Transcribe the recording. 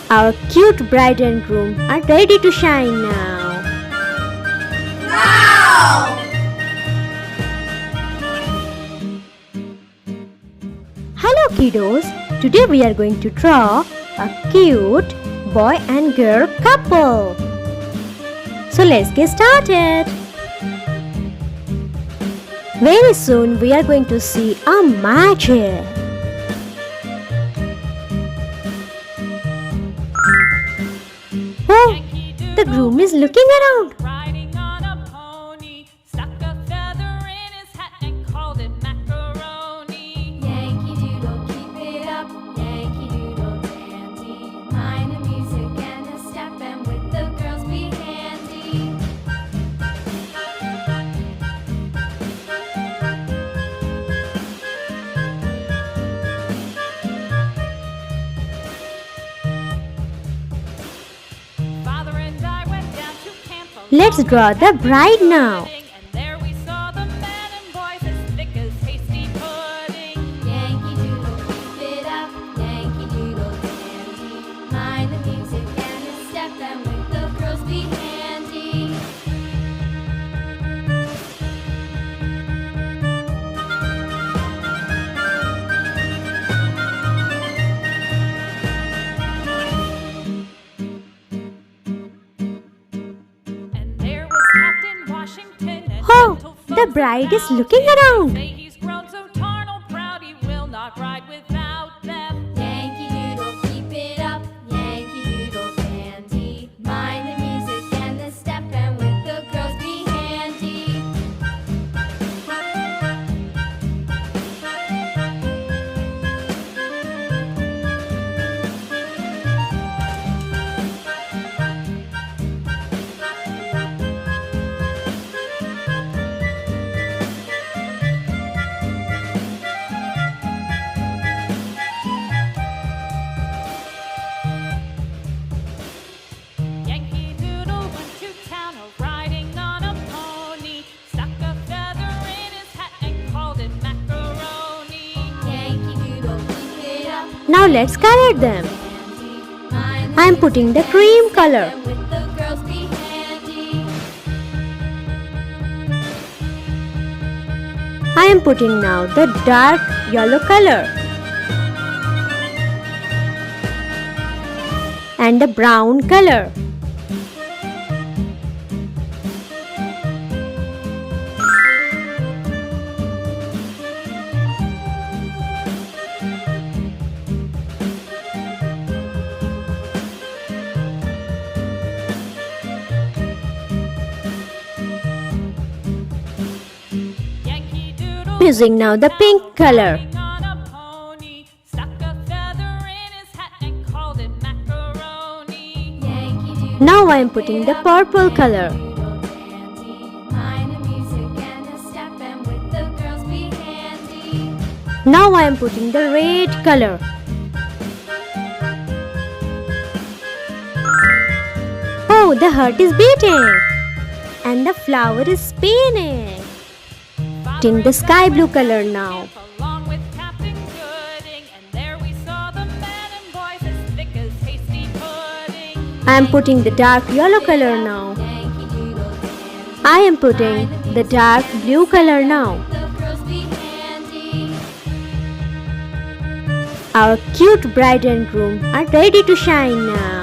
Our cute bride and groom are ready to shine now. Wow! Hello kiddos, today we are going to draw a cute boy and girl couple. So let's get started. Very soon we are going to see a magic. Oh, the groom is looking around. Riding on a pony, stuck a feather in his hat and called it macaroni. Yankee Doodle, keep it up, Yankee Doodle dandy. Mind the music and the step, and with the girls be handy. Father and I went down to camp. Let's draw the bride now. And there we saw the men and boys as thick as hasty pudding. Yankee Doodle, keep it up, Yankee Doodle dandy. Mind the music and the step, and with the girls be handy. And there was Captain Washington and Oh, gentle the folks bride is about looking him. around. Say he's grown so tarnal proud he will not ride without them. Yankee Doodle, keep it up, Yankee Doodle dandy. Mind the music and the step, and with the girls be handy. Yankee Doodle went to town riding on a pony, stuck a feather in his hat and called it macaroni. Yankee Doodle, keep it up, Now let's color them. dandy. Mind the I am putting the cream color. and with the girls be handy. I am putting now the dark yellow color and the brown color. Yankee Doodle Using now the pink color. riding on a pony, stuck a feather in his hat and called it macaroni. Yankee Doodle, Now I am putting the purple color. Doodle dandy. Mind the music and the step, and with the girls be handy. Now I am putting the red color. Oh, the heart is beating and the flower is spinning. Putting the sky blue color now. Along with Captain Gooding, and there we saw the men and boys as thick as hasty pudding. I am putting the dark yellow color now. Yankee Doodle dandy. I am putting the dark blue color now. The girls be handy. Our cute bride and groom are ready to shine now.